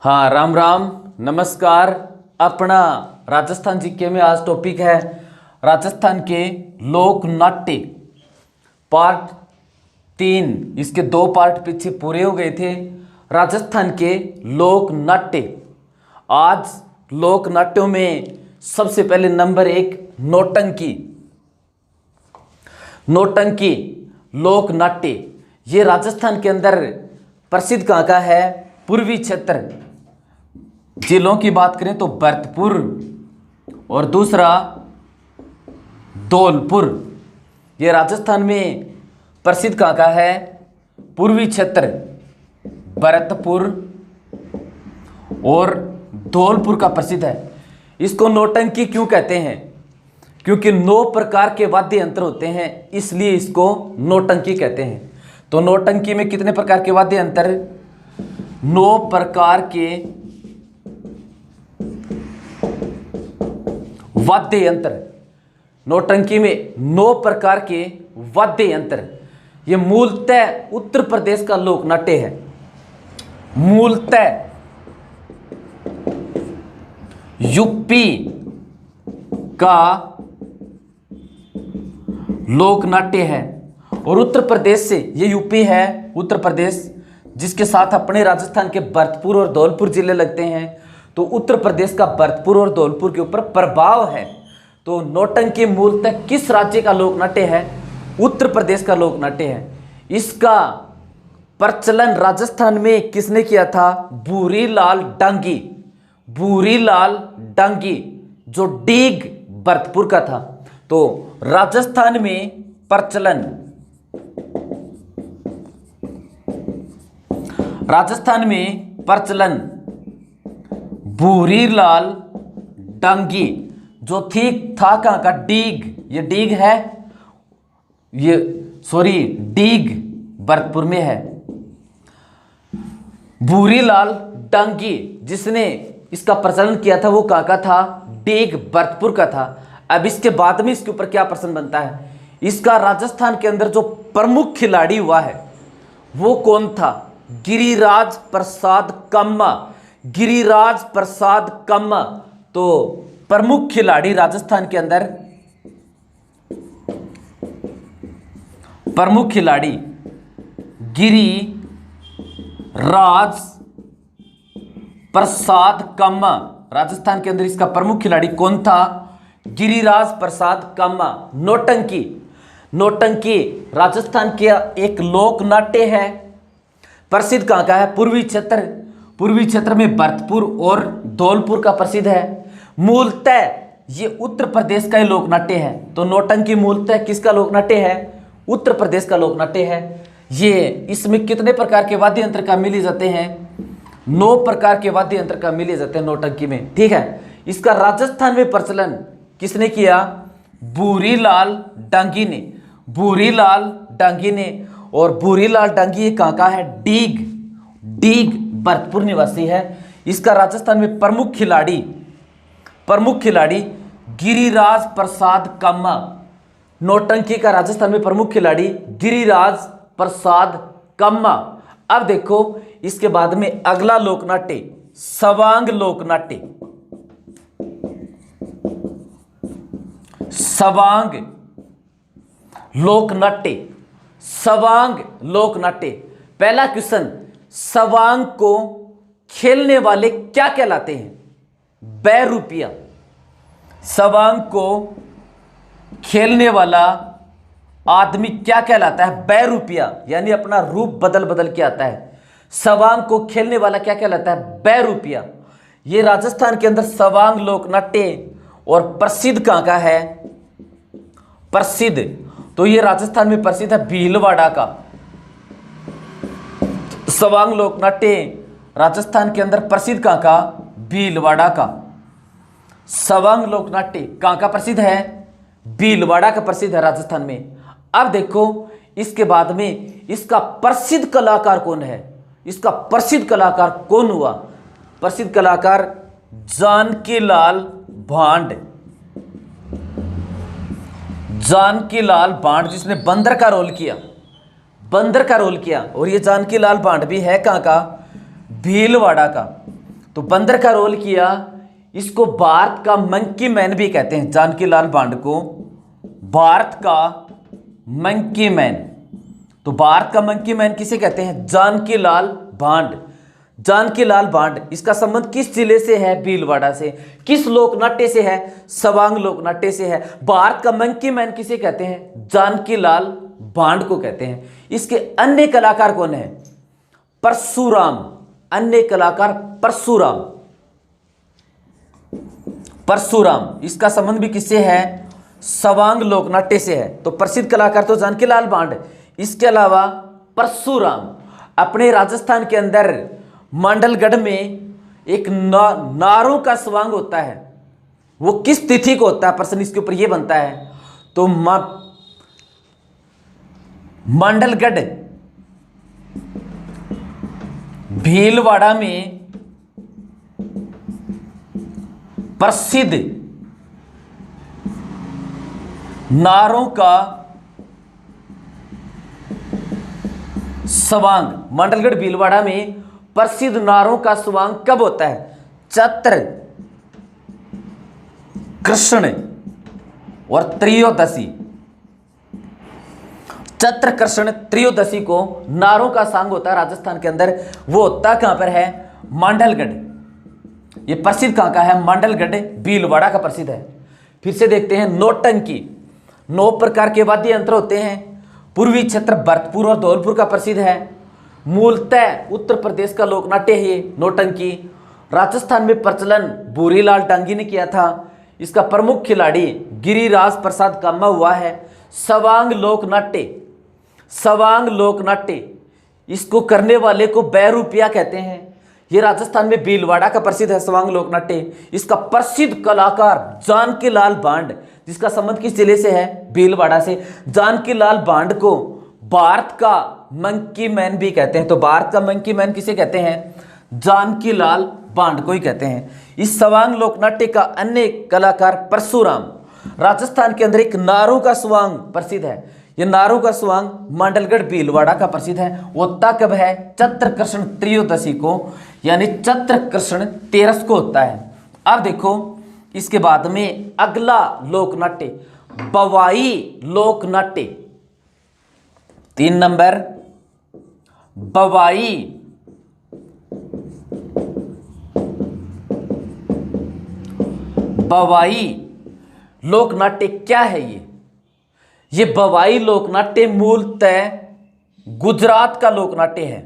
हाँ, राम राम, नमस्कार। अपना राजस्थान जीके में आज टॉपिक है राजस्थान के लोक नाट्य पार्ट 3। इसके 2 पार्ट पीछे पूरे हो गए थे। राजस्थान के लोक नाट्य। आज लोक नाट्यों में सबसे पहले नंबर 1 नौटंकी। नौटंकी लोक नाट्य ये राजस्थान के अंदर प्रसिद्ध कहाँ का है? पूर्वी क्षेत्र। जिलों की बात करें तो भरतपुर और दूसरा धौलपुर। ये राजस्थान में प्रसिद्ध कहाँ का है? पूर्वी क्षेत्र, भरतपुर और धौलपुर का प्रसिद्ध है। इसको नौटंकी क्यों कहते हैं? क्योंकि 9 प्रकार के वाद्य यंत्र होते हैं, इसलिए इसको नौटंकी कहते हैं। तो नौटंकी में कितने प्रकार के वाद्य यंत्र? 9 प्रकार के वाद्य यंत्र। नौटंकी में 9 प्रकार के वाद्य यंत्र। ये मूलतः उत्तर प्रदेश का लोक नाट्य है। मूलतः यूपी का लोक नाट्य है और उत्तर प्रदेश से, ये यूपी है उत्तर प्रदेश, जिसके साथ अपने राजस्थान के भरतपुर और धौलपुर जिले लगते हैं। तो उत्तर प्रदेश का भरतपुर और धौलपुर के ऊपर प्रभाव है। तो नौटंकी मूलतः किस राज्य का लोक नाट्य है? उत्तर प्रदेश का लोक नाट्य है। इसका प्रचलन राजस्थान में किसने किया था? भूरीलाल डांगी। भूरीलाल डांगी जो डीग भरतपुर का था। तो राजस्थान में प्रचलन, राजस्थान में प्रचलन भूरीलाल डांगी जो ठीक था कहाँ का? डीग। ये डीग है, ये सॉरी डीग भरतपुर में है। भूरीलाल डांगी जिसने इसका प्रचलन किया था वो कहाँ का था? डीग भरतपुर का था। अब इसके बाद में इसके ऊपर क्या प्रश्न बनता है? इसका राजस्थान के अंदर जो प्रमुख खिलाड़ी हुआ है वो कौन था? गिरिराज प्रसाद काम्मा। गिरिराज प्रसाद काम्मा तो प्रमुख खिलाड़ी राजस्थान के अंदर, प्रमुख खिलाड़ी गिरिराज प्रसाद काम्मा। राजस्थान के अंदर इसका प्रमुख खिलाड़ी कौन था? गिरिराज प्रसाद काम्मा। नौटंकी, नौटंकी राजस्थान के एक लोक नाट्य है। प्रसिद्ध कहाँ का है? पूर्वी क्षेत्र। पूर्वी क्षेत्र में भरतपुर और धौलपुर का प्रसिद्ध है। मूलतः ये उत्तर प्रदेश का ही लोक नाट्य है। तो नौटंकी मूलतः किसका लोक नाट्य है? उत्तर प्रदेश का लोक नाट्य है। ये इसमें कितने प्रकार के वाद्य यंत्र का मिले जाते हैं? 9 प्रकार के वाद्य यंत्र का मिले जाते हैं नौटंकी में। ठीक है। इसका राजस्थान में प्रचलन किसने किया? भूरीलाल डांगी ने। भूरीलाल डांगी ने। और भूरीलाल डांगी ये कहाँ का है? डीग। डीग भरतपुर निवासी है। इसका राजस्थान में प्रमुख खिलाड़ी गिरिराज प्रसाद काम्मा। नौटंकी का राजस्थान में प्रमुख खिलाड़ी गिरिराज प्रसाद काम्मा। अब देखो इसके बाद में अगला लोकनाट्य सवांग लोकनाट्य। सवांग लोकनाट्य। सवांग लोकनाट्य। पहला क्वेश्चन, सवांग को खेलने वाले क्या कहलाते हैं? बैरूपिया। सवांग को खेलने वाला आदमी क्या कहलाता है? बैरूपिया, यानी अपना रूप बदल बदल के आता है। सवांग को खेलने वाला क्या कहलाता है? बैरूपिया। ये राजस्थान के अंदर सवांग लोकनाट्य और प्रसिद्ध कहाँ का है? प्रसिद्ध तो ये राजस्थान में प्रसिद्ध है भीलवाड़ा का। सवांग लोकनाट्य राजस्थान के अंदर प्रसिद्ध कहाँ का? भीलवाड़ा का। सवांग लोकनाट्य कहाँ का प्रसिद्ध है? भीलवाड़ा का प्रसिद्ध है राजस्थान में। अब देखो इसके बाद में इसका प्रसिद्ध कलाकार कौन है? इसका प्रसिद्ध कलाकार कौन हुआ? प्रसिद्ध कलाकार जानकीलाल भांड। जानकीलाल भांड जिसने बंदर का रोल किया। बंदर का रोल किया। और ये जानकीलाल भांड भी है कहाँ का? भीलवाड़ा का। तो बंदर का रोल किया। इसको भारत का मंकी मैन भी कहते हैं, जानकी लाल भांड को भारत का मंकी मैन। तो भारत का मंकी मैन किसे कहते हैं? जानकी लाल भांड। जानकी लाल भांड, इसका संबंध किस जिले से है? भीलवाड़ा से। किस लोकनाट्य से है? सवांग लोकनाट्य से है। भारत का मंकी मैन किसे कहते हैं? जानकी लाल भांड को कहते हैं। इसके अन्य कलाकार कौन है? परशुराम। अन्य कलाकार परशुराम। परशुराम, इसका संबंध भी किससे है? सवांग लोकनाट्य से है। तो प्रसिद्ध कलाकार तो जानकी लाल भांड, इसके अलावा परशुराम। अपने राजस्थान के अंदर मांडलगढ़ में एक नारों का स्वांग होता है, वो किस तिथि को होता है? प्रश्न इसके ऊपर ये बनता है। तो मांडलगढ़ भीलवाड़ा में प्रसिद्ध नारों का स्वांग, मांडलगढ़ भीलवाड़ा में प्रसिद्ध नारों का स्वांग कब होता है? चैत्र कृष्ण और त्रयोदशी। चैत्र कृष्ण त्रयोदशी को नारों का सांग होता है राजस्थान के अंदर। वो होता कहां पर है? मांडलगढ़। ये प्रसिद्ध कहां का है? मांडलगढ़ भीलवाड़ा का प्रसिद्ध है। फिर से देखते हैं नौटंकी। 9 प्रकार के वाद्य यंत्र होते हैं। पूर्वी क्षेत्र भरतपुर और धौलपुर का प्रसिद्ध है। मूलतः उत्तर प्रदेश का लोकनाट्य है ये नौटंकी। राजस्थान में प्रचलन भूरीलाल डांगी ने किया था। इसका प्रमुख खिलाड़ी गिरिराज प्रसाद कामा हुआ है। सवांग लोकनाट्य, सवांग लोकनाट्य, इसको करने वाले को बैरूपिया कहते हैं। ये राजस्थान में भीलवाड़ा का प्रसिद्ध है सवांग लोकनाट्य। इसका प्रसिद्ध कलाकार जानकी लाल भांड, जिसका संबंध किस जिले से है? भीलवाड़ा से। जानकी लाल भांड को भारत का मंकी मैन भी कहते हैं। तो भारत का मंकी मैन किसे कहते हैं? जानकी लाल भांड को ही कहते हैं। इस सवांग लोकनाट्य का अन्य कलाकार परशुराम। राजस्थान के अंदर एक नारों का स्वांग प्रसिद्ध है। यह नारों का स्वांग मांडलगढ़ भीलवाड़ा का प्रसिद्ध है। होता कब है? चैत्र कृष्ण त्रयोदशी को, यानी चैत्र कृष्ण 13 को होता है। अब देखो इसके बाद में अगला लोकनाट्य बवाई लोकनाट्य। 3 नंबर बवाई। बवाई लोकनाट्य क्या है? ये बवाई लोकनाट्य मूलतः गुजरात का लोकनाट्य है।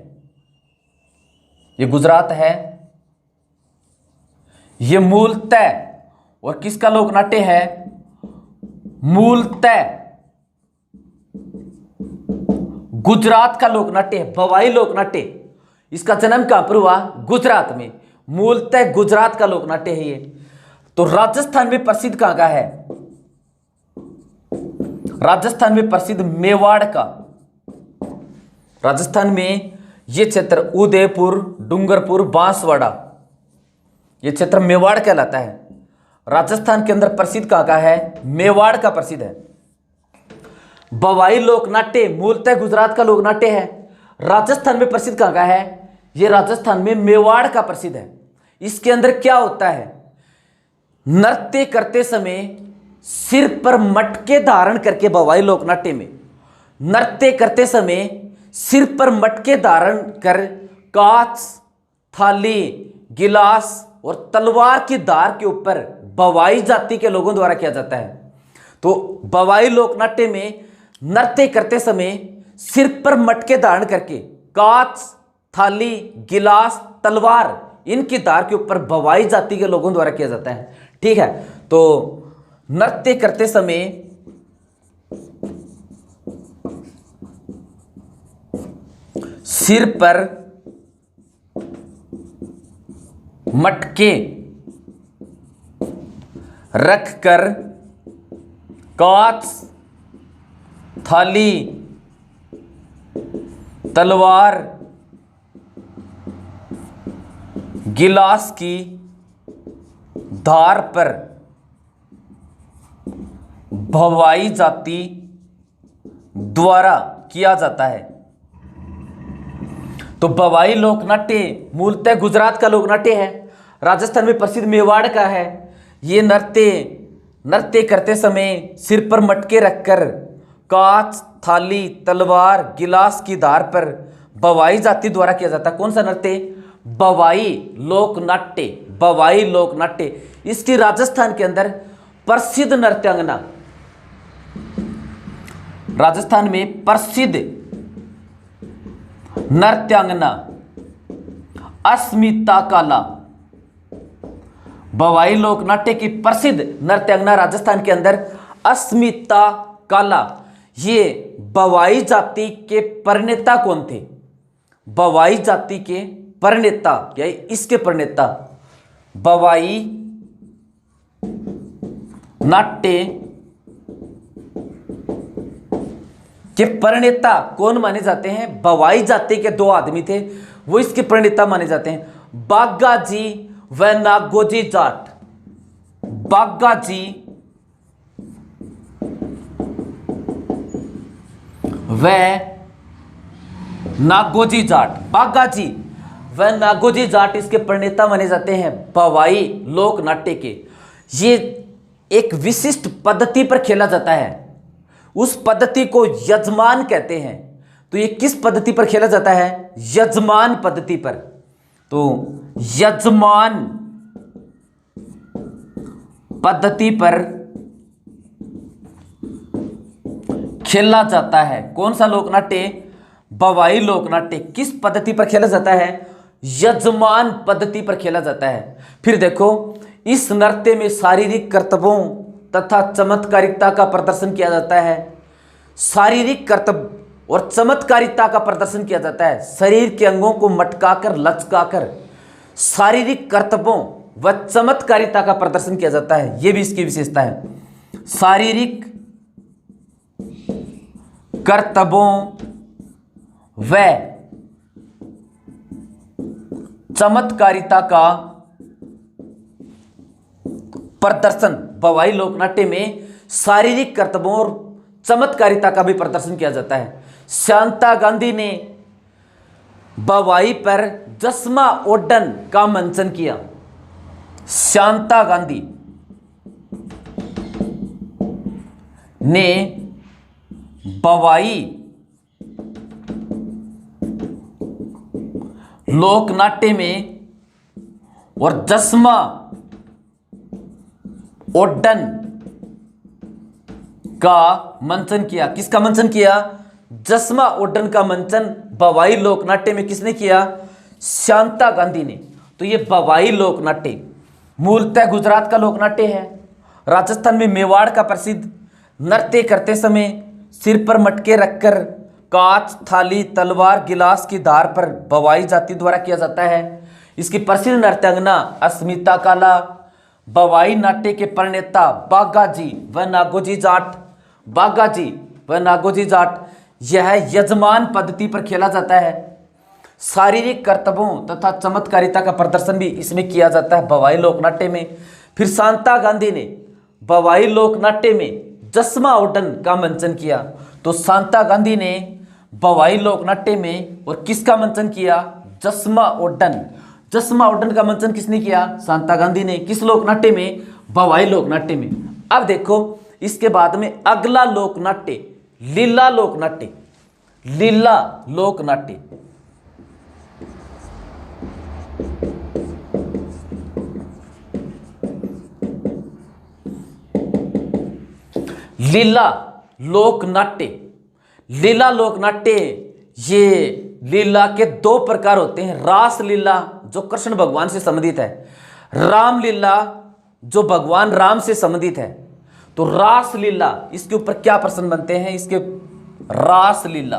ये गुजरात है। ये मूलतः और किसका लोकनाट्य है? मूलतः गुजरात का लोकनाट्य है बवाई लोकनाट्य। इसका जन्म कहां पर हुआ? गुजरात में। मूलतः गुजरात का लोकनाट्य है ये। तो राजस्थान में प्रसिद्ध कहां का है? राजस्थान में प्रसिद्ध मेवाड़ का। राजस्थान में यह क्षेत्र उदयपुर, डूंगरपुर, बांसवाड़ा, यह क्षेत्र मेवाड़ कहलाता है। राजस्थान के अंदर प्रसिद्ध कहां का है? मेवाड़ का प्रसिद्ध है। बवाई लोकनाट्य मूलतः गुजरात का लोकनाट्य है। राजस्थान में प्रसिद्ध कहां का है? यह राजस्थान में मेवाड़ का प्रसिद्ध है। इसके अंदर क्या होता है? नृत्य करते समय सिर पर मटके धारण करके, बवाई लोकनाट्य में नृत्य करते समय सिर पर मटके धारण कर कांच, थाली, गिलास और तलवार की धार के ऊपर बवाई जाति के लोगों द्वारा किया जाता है। तो बवाई लोकनाट्य में नृत्य करते समय सिर पर मटके धारण करके कांच, थाली, गिलास, तलवार, इनकी धार के ऊपर बवाई जाति के लोगों द्वारा किया जाता है। ठीक है, तो नृत्य करते समय सिर पर मटके रखकर कांच, थाली, तलवार, गिलास की धार पर बवाई जाति द्वारा किया जाता है। तो बवाई लोकनाट्य मूलतः गुजरात का लोकनाट्य है। राजस्थान में प्रसिद्ध मेवाड़ का है। ये नृत्य करते समय सिर पर मटके रखकर कांच, थाली, तलवार, गिलास की धार पर बवाई जाति द्वारा किया जाता है। कौन सा नृत्य? बवाई लोकनाट्य। बवाई लोकनाट्य इसकी राजस्थान के अंदर प्रसिद्ध नृत्यांगना, राजस्थान में प्रसिद्ध नृत्यांगना अस्मिता काला। बवाई लोकनाट्य की प्रसिद्ध नृत्यांगना राजस्थान के अंदर अस्मिता काला। ये बवाई जाति के प्रणेता कौन थे? बवाई जाति के प्रणेता या इसके प्रणेता बवाई नाट्य के प्रणेता कौन माने जाते हैं? बवाई जाति के दो आदमी थे, वो इसके प्रणेता माने जाते हैं, बागाजी व नागोजी जाट। बागाजी व नागोजी जाट। बागाजी व नागोजी जाट इसके प्रणेता माने जाते हैं बवाई लोकनाट्य के। ये एक विशिष्ट पद्धति पर खेला जाता है, उस पद्धति को यजमान कहते हैं। तो ये किस पद्धति पर खेला जाता है? यजमान पद्धति पर। तो यजमान पद्धति पर खेला जाता है। कौन सा लोकनाट्य? बवाई लोकनाट्य किस पद्धति पर खेला जाता है? यजमान पद्धति पर खेला जाता है। फिर देखो, इस नृत्य में शारीरिक कर्तव्यों तथा चमत्कारिता का प्रदर्शन किया जाता है। शारीरिक कर्तव्य और चमत्कारिता का प्रदर्शन किया जाता है। शरीर के अंगों को मटकाकर, लचकाकर शारीरिक कर्तव्यों व चमत्कारिता का प्रदर्शन किया जाता है। यह भी इसकी विशेषता है। शारीरिक कर्तव्यों व चमत्कारिता का प्रदर्शन। बवाई लोकनाट्य में शारीरिक कर्तव्यों और चमत्कारिता का भी प्रदर्शन किया जाता है। शांता गांधी ने बवाई पर जस्मा ओडन का मंचन किया। शांता गांधी ने बवाई लोकनाट्य में और जस्मा ओडन का मंचन किया। किसका मंचन किया? जस्मा ओडन का मंचन बवाई लोकनाट्य में किसने किया? शांता गांधी ने। तो ये बवाई लोकनाट्य मूलतः गुजरात का लोकनाट्य है। राजस्थान में मेवाड़ का प्रसिद्ध नृत्य करते समय सिर पर मटके रखकर कांच, थाली, तलवार, गिलास की धार पर बवाई जाति द्वारा किया जाता है। इसकी प्रसिद्ध नृत्यांगना अस्मिता काला। बवाई नाट्य के प्रणेता बागाजी व नागोजी जाट। बागाजी व नागोजी जाट। यह यजमान पद्धति पर खेला जाता है। शारीरिक कर्तव्यों तथा चमत्कारिता का प्रदर्शन भी इसमें किया जाता है बवाई लोकनाट्य में। फिर शांता गांधी ने बवाई लोकनाट्य में जस्मा ओडन का मंचन किया। तो शांता गांधी ने बवाई लोकनाट्य में और किसका मंचन किया? जस्मा ओडन। जस्मा ओडन का मंचन किसने किया? शांता गांधी ने। किस लोकनाट्य में? बवाई लोकनाट्य में। अब देखो, इसके बाद में अगला लोकनाट्य लीला लोकनाट्य। लीला लोकनाट्य लीला लोकनाट्य। लीला लोकनाट्य ये लीला के दो प्रकार होते हैं। रास लीला जो कृष्ण भगवान से संबंधित है, राम लीला जो भगवान राम से संबंधित है। तो रास लीला, इसके ऊपर क्या प्रश्न बनते हैं? इसके रास लीला,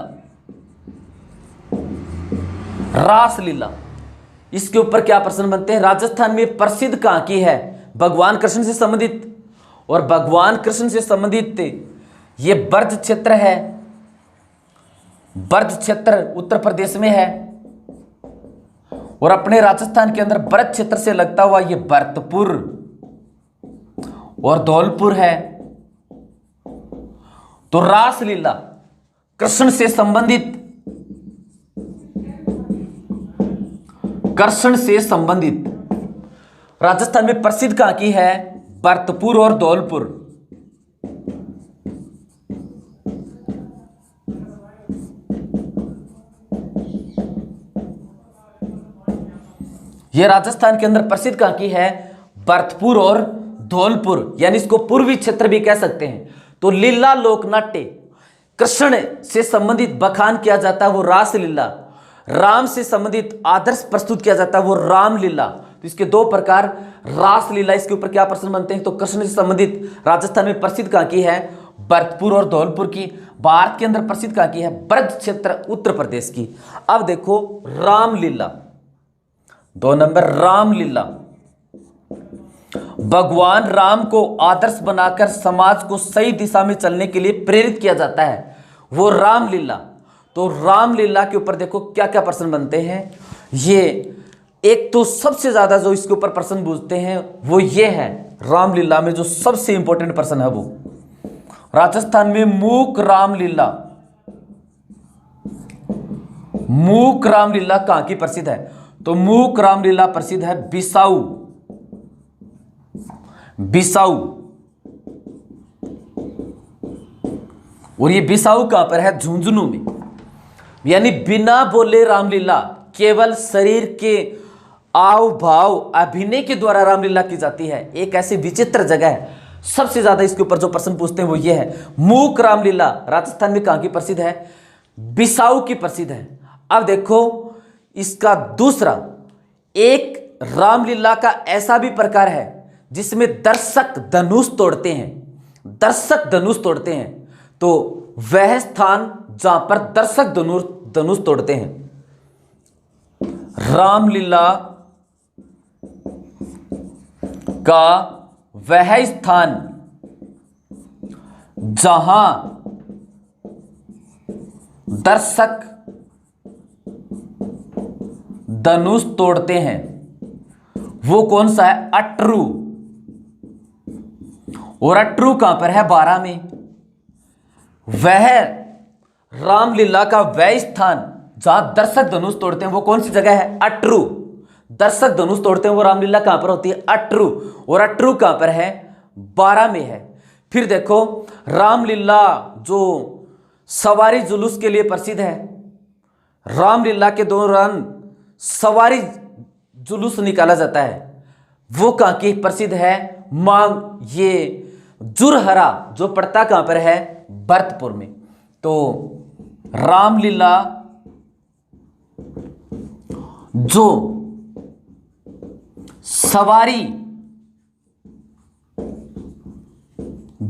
रास लीला इसके ऊपर क्या प्रश्न बनते हैं? राजस्थान में प्रसिद्ध कहां की है? भगवान कृष्ण से संबंधित। और भगवान कृष्ण से संबंधित ये ब्रज क्षेत्र है। ब्रज क्षेत्र उत्तर प्रदेश में है। और अपने राजस्थान के अंदर ब्रज क्षेत्र से लगता हुआ ये भरतपुर और धौलपुर है। तो रासलीला कृष्ण से संबंधित, कृष्ण से संबंधित राजस्थान में प्रसिद्ध कहां की है? भरतपुर और धौलपुर। यह राजस्थान के अंदर प्रसिद्ध कहां की है? भरतपुर और धौलपुर, यानी इसको पूर्वी क्षेत्र भी कह सकते हैं। तो लीला लोकनाट्य, कृष्ण से संबंधित बखान किया जाता है वो रासलीला, राम से संबंधित आदर्श प्रस्तुत किया जाता है वो रामलीला। तो इसके दो प्रकार, रासलीला। इसके ऊपर क्या प्रश्न बनते हैं? तो कृष्ण से संबंधित राजस्थान में प्रसिद्ध कहां की है? भरतपुर और धौलपुर की। भारत के अंदर प्रसिद्ध कहां की है? ब्रज क्षेत्र उत्तर प्रदेश की। अब देखो रामलीला, 2 नंबर रामलीला। भगवान राम को आदर्श बनाकर समाज को सही दिशा में चलने के लिए प्रेरित किया जाता है वो रामलीला। तो रामलीला के ऊपर देखो क्या क्या प्रश्न बनते हैं। ये एक तो सबसे ज्यादा जो इसके ऊपर प्रश्न पूछते हैं वो ये है, रामलीला में जो सबसे इंपॉर्टेंट प्रश्न है वो राजस्थान में मूक रामलीला, मूक रामलीला कहां की प्रसिद्ध है? तो मूक रामलीला प्रसिद्ध है बिसाऊ, बिसाऊ। और ये बिसाऊ कहां पर है? झुंझुनू में। यानी बिना बोले रामलीला, केवल शरीर के आव भाव अभिनय के द्वारा रामलीला की जाती है। एक ऐसी विचित्र जगह है, सबसे ज्यादा इसके ऊपर जो प्रश्न पूछते हैं वो ये है। मूक रामलीला राजस्थान में कहां की प्रसिद्ध है? बिसाऊ की प्रसिद्ध है। अब देखो इसका दूसरा, एक रामलीला का ऐसा भी प्रकार है जिसमें दर्शक धनुष तोड़ते हैं, दर्शक धनुष तोड़ते हैं। तो वह स्थान जहां पर दर्शक धनुष तोड़ते हैं, रामलीला का वह स्थान जहां दर्शक धनुष तोड़ते हैं वो कौन सा है? अटरू। और अटरू कहां पर है? 12 में। वह रामलीला का वह स्थान जहां दर्शक धनुष तोड़ते हैं वो कौन सी जगह है? अटरू। दर्शक धनुष तोड़ते हैं वो रामलीला कहां पर होती है? अटरू। और अटरू कहां पर है? 12 में है। फिर देखो रामलीला जो सवारी जुलूस के लिए प्रसिद्ध है, रामलीला के दौरान सवारी जुलूस निकाला जाता है वो कहां की प्रसिद्ध है? ये जुरहरा जो पड़ता कहां पर है? भरतपुर में। तो रामलीला जो सवारी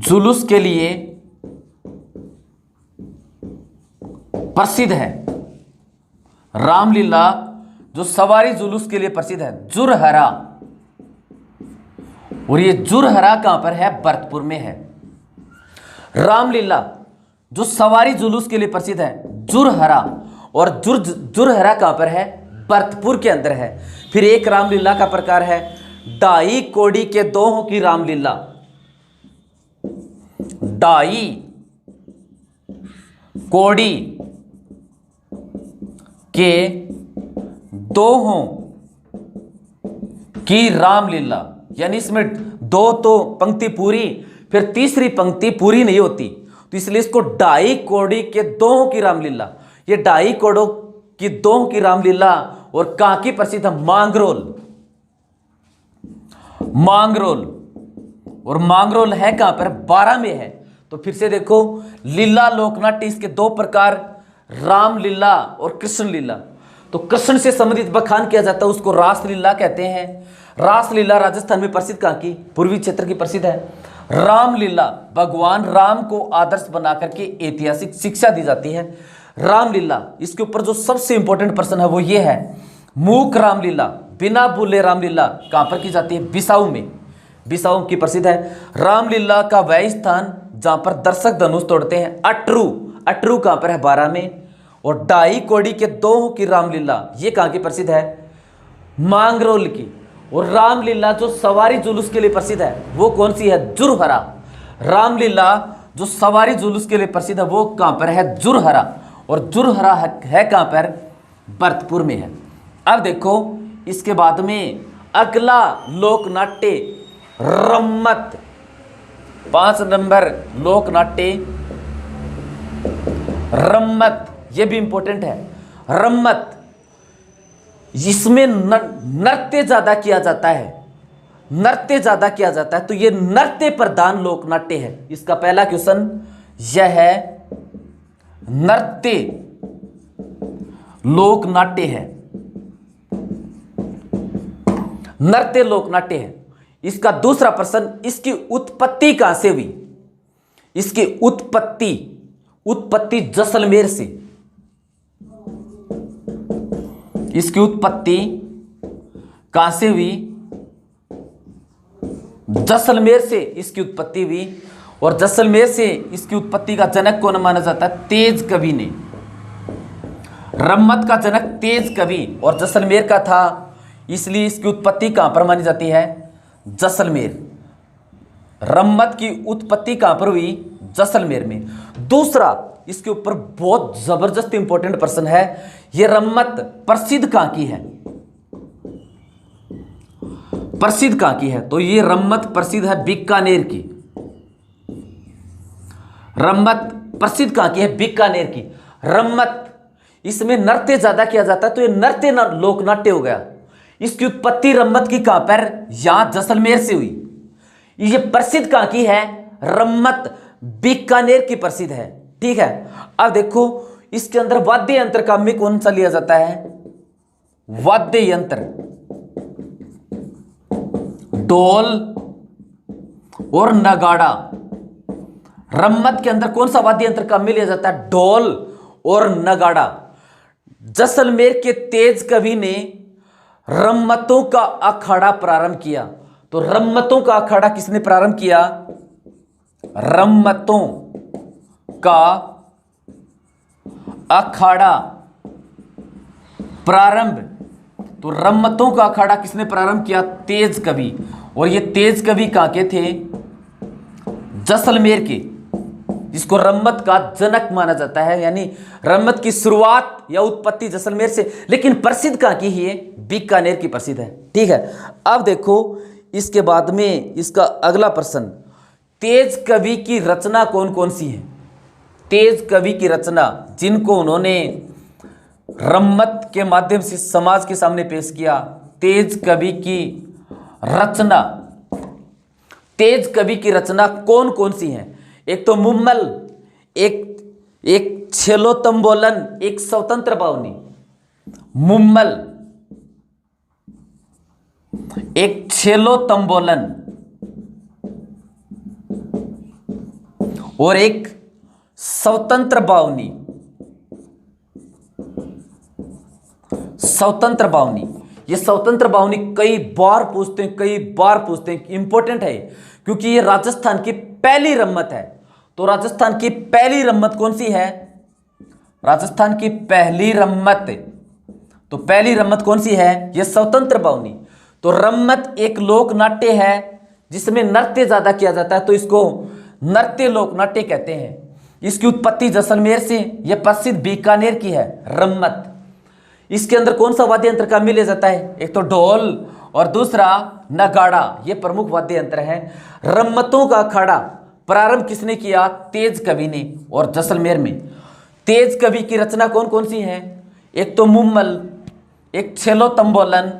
जुलूस के लिए प्रसिद्ध है, रामलीला जो सवारी जुलूस के लिए प्रसिद्ध है, जुरहरा। और ये जुरहरा कहां पर है? भरतपुर में है। रामलीला जो सवारी जुलूस के लिए प्रसिद्ध है, जुरहरा। और जुरहरा कहां पर है? भरतपुर के अंदर है। फिर एक रामलीला का प्रकार है डाई कोड़ी के दोहों की रामलीला, डाई कोड़ी के दोहों की रामलीला। यानी इसमें दो तो पंक्ति पूरी, फिर तीसरी पंक्ति पूरी नहीं होती, तो इसलिए इसको डाई कोड़ी के दोहों की रामलीला। ये डाई कोड़ों की दोहों की रामलीला और कहां की प्रसिद्ध है? मांगरोल, मांगरोल। और मांगरोल है कहां पर? 12 में है। तो फिर से देखो लीला लोकनाट्य, इसके दो प्रकार, रामलीला और कृष्ण लीला। तो कृष्ण से संबंधित बखान किया जाता है उसको रासलीला कहते हैं। रासलीला राजस्थान में प्रसिद्ध कहां की? पूर्वी क्षेत्र की प्रसिद्ध है। रामलीला भगवान राम को आदर्श बनाकर के ऐतिहासिक शिक्षा दी जाती है। रामलीला, इसके ऊपर जो सबसे इंपॉर्टेंट प्रश्न है वो ये है, मूक रामलीला, बिना बोले रामलीला कहां पर की जाती है? बिसाऊ में। बिसाऊ की प्रसिद्ध है। रामलीला का वह स्थान जहां पर दर्शक धनुष तोड़ते हैं, अटरू। अटरू कहां पर है? 12 में। और डाई कोड़ी के दोहों की रामलीला, ये कहां की प्रसिद्ध है? मांगरोल की। और रामलीला जो सवारी जुलूस के लिए प्रसिद्ध है वो कौन सी है? जुरहरा। रामलीला जो सवारी जुलूस के लिए प्रसिद्ध है वो कहां पर है? जुरहरा। और जुरहरा है कहां पर? भरतपुर में है। अब देखो इसके बाद में अगला लोक नाट्य रम्मत। 5 नंबर लोक नाट्य रम्मत, यह भी इंपॉर्टेंट है। रम्मत, इसमें नृत्य ज्यादा किया जाता है, नृत्य ज्यादा किया जाता है, तो यह नृत्य प्रधान लोक नाट्य है। इसका पहला क्वेश्चन यह है, नृत्य लोक नाट्य है, नृत्य लोक नाट्य है। इसका दूसरा प्रश्न, इसकी उत्पत्ति कहां से हुई? इसकी उत्पत्ति जैसलमेर से। इसकी उत्पत्ति कहां से हुई? जैसलमेर से इसकी उत्पत्ति हुई। और जैसलमेर से इसकी उत्पत्ति का जनक कौन माना जाता है? तेज कवि ने। रम्मत का जनक तेज कवि और जैसलमेर का था, इसलिए इसकी उत्पत्ति कहां पर मानी जाती है? जैसलमेर। रम्मत की उत्पत्ति कहां पर हुई? जैसलमेर में। दूसरा, इसके ऊपर बहुत जबरदस्त इंपॉर्टेंट प्रश्न है, यह रम्मत प्रसिद्ध कहां की है? प्रसिद्ध कहां की है? तो ये रम्मत प्रसिद्ध है बीकानेर की। रम्मत प्रसिद्ध कहां की है? बीकानेर की। रम्मत, इसमें नृत्य ज्यादा किया जाता है, तो ये नृत्य लोक नाट्य हो गया। इसकी उत्पत्ति रम्मत की कहां पर? यहां जैसलमेर से हुई। ये प्रसिद्ध कहां की है? रम्मत बीकानेर की प्रसिद्ध है। ठीक है, अब देखो इसके अंदर वाद्य यंत्र का में कौन सा लिया जाता है? वाद्य यंत्र, ढोल और नगाड़ा। रम्मत के अंदर कौन सा वाद्य यंत्र का में लिया जाता है? ढोल और नगाड़ा। जैसलमेर के तेज कवि ने रम्मतों का अखाड़ा प्रारंभ किया। तो रम्मतों का अखाड़ा किसने प्रारंभ किया? रम्मतों का अखाड़ा प्रारंभ, तो रम्मतों का अखाड़ा किसने प्रारंभ किया? तेज कवि। और ये तेज कवि कहां के थे? जैसलमेर के। इसको रम्मत का जनक माना जाता है, यानी रम्मत की शुरुआत या उत्पत्ति जैसलमेर से, लेकिन प्रसिद्ध कहां की है? बीकानेर की प्रसिद्ध है। ठीक है, अब देखो इसके बाद में इसका अगला प्रश्न, तेज कवि की रचना कौन कौन सी है? तेज कवि की रचना जिनको उन्होंने रम्मत के माध्यम से समाज के सामने पेश किया। तेज कवि की रचना, तेज कवि की रचना कौन कौन सी हैं? एक तो मुम्मल, एक छेलो तंबोलन, एक स्वतंत्र बावनी। मुम्मल, एक छेलो तंबोलन और एक स्वतंत्र बावनी। स्वतंत्र बावनी, ये स्वतंत्र बावनी कई बार पूछते हैं, इंपॉर्टेंट है क्योंकि ये राजस्थान की पहली रम्मत है। तो राजस्थान की पहली रम्मत कौन सी है? राजस्थान की पहली रम्मत, तो पहली रम्मत कौन सी है? ये स्वतंत्र बावनी। तो रम्मत एक लोक नाट्य है जिसमें नृत्य ज्यादा किया जाता है, तो इसको नृत्य लोक नाट्य कहते हैं। इसकी उत्पत्ति जैसलमेर से, यह प्रसिद्ध बीकानेर की है रम्मत। इसके अंदर कौन सा वाद्य यंत्र का मिल जाता है? एक तो ढोल और दूसरा नगाड़ा, ये प्रमुख वाद्य यंत्र है। रम्मतों का अखाड़ा प्रारंभ किसने किया? तेज कवि ने, और जैसलमेर में। तेज कवि की रचना कौन कौन सी है? एक तो मुम्मल, एक छेलो तंबोलन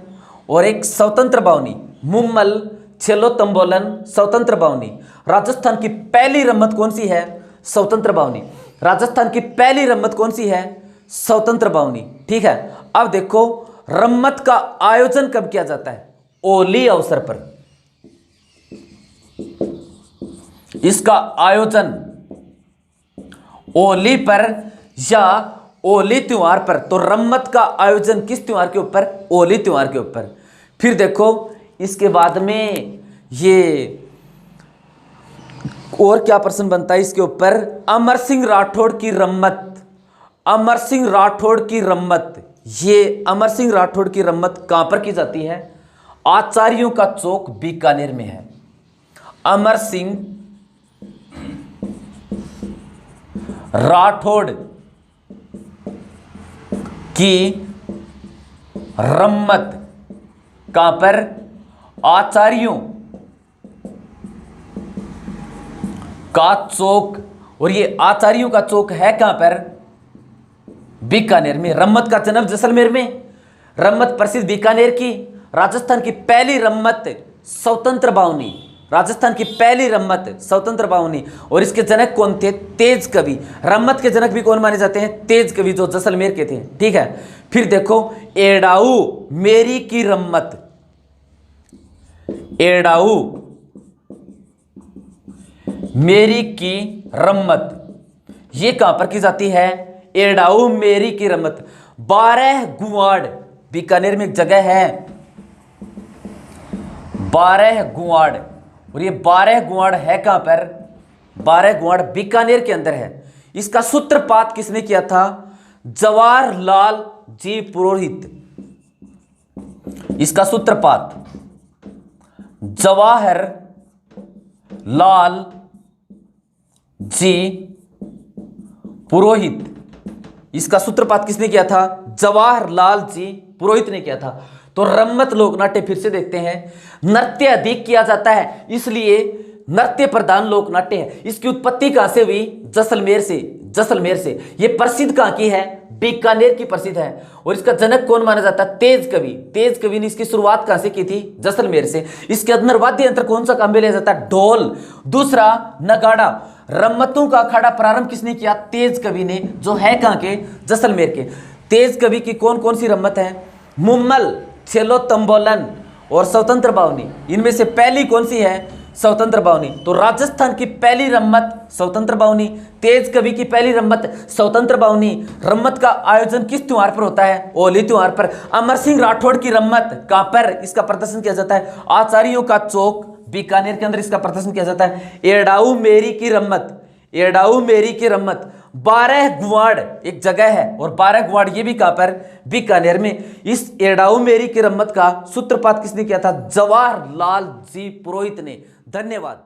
और एक स्वतंत्र बावनी। मुम्मल, छेलो तंबोलन, स्वतंत्र बावनी। राजस्थान की पहली रम्मत कौन सी है? स्वतंत्र बावनी। राजस्थान की पहली रम्मत कौन सी है? स्वतंत्र बावनी। ठीक है, अब देखो रम्मत का आयोजन कब किया जाता है? ओली अवसर पर। इसका आयोजन ओली पर या ओली त्योहार पर। तो रम्मत का आयोजन किस त्योहार के ऊपर? ओली त्योहार के ऊपर। फिर देखो इसके बाद में ये और क्या प्रश्न बनता है इसके ऊपर? अमर सिंह राठौड़ की रम्मत। अमर सिंह राठौड़ की रम्मत, ये अमर सिंह राठौड़ की रम्मत कहां पर की जाती है? आचार्यों का चौक बीकानेर में है। अमर सिंह राठौड़ की रम्मत कहां पर? आचार्यों का चौक, और ये आचार्यों का चौक है कहां पर? बीकानेर में। रम्मत का जन्म जैसलमेर में। रम्मत प्रसिद्ध बीकानेर की, राजस्थान की पहली रम्मत स्वतंत्र बावनी, राजस्थान की पहली रम्मत स्वतंत्र बावनी। और इसके जनक कौन थे? तेज कवि। रम्मत के जनक भी कौन माने जाते हैं? तेज कवि, जो जैसलमेर के थे। ठीक है, फिर देखो एड़ाऊ मेरी की रम्मत, एड़ाऊ मेरी की रम्मत, ये कहां पर की जाती है? एड़ाऊ मेरी की रम्मत। 12 गुआड़, बीकानेर में एक जगह है 12 गुआड़, और ये 12 गुआड़ है कहां पर? 12 गुआड़ बीकानेर के अंदर है। इसका सूत्रपात किसने किया था? जवाहरलाल जी पुरोहित। इसका सूत्रपात जवाहरलाल जी पुरोहित। इसका सूत्रपात किसने किया था? जवाहरलाल जी पुरोहित ने किया था। तो रम्मत लोकनाट्य फिर से देखते हैं। नृत्य अधिक किया जाता है, इसलिए नृत्य प्रधान लोकनाट्य है। इसकी उत्पत्ति कहां से हुई? जैसलमेर से। जैसलमेर से। यह प्रसिद्ध कहां की है? बीकानेर की प्रसिद्ध है। और इसका जनक कौन माना जाता है? तेज कवि। तेज कवि ने इसकी शुरुआत कहां से की थी? जैसलमेर से। इसके अंदर वाद्य यंत्र कौन सा काम में लिया जाता है? ढोल। दूसरा नगाड़ा। रम्मतों का अखाड़ा प्रारंभ किसने किया? तेज कवि ने, जो है कहां के? जैसलमेर के। तेज कवि की कौन कौन सी रम्मत है? मुम्मल, छेलो तंबोलन और स्वतंत्र बावनी। इनमें से पहली कौन सी है? स्वतंत्र बावनी। तो राजस्थान की पहली रम्मत स्वतंत्र बावनी, तेज कवि की पहली रम्मत स्वतंत्र बावनी। रम्मत का आयोजन किस त्योहार पर होता है? होली त्योहार पर। अमर सिंह राठौड़ की रम्मत कहां पर इसका प्रदर्शन किया जाता है? आचार्यों का चौक, बीकानेर के अंदर इसका प्रदर्शन किया जाता है। एड़ाऊ मेरी की रम्मत, एड़ाऊ मेरी की रम्मत। 12 गुआड़ एक जगह है, और 12 गुआड़ ये भी कहां पर? बीकानेर में। इस एड़ाऊ मेरी की रम्मत का सूत्रपात किसने किया था? जवाहरलाल जी पुरोहित ने। धन्यवाद।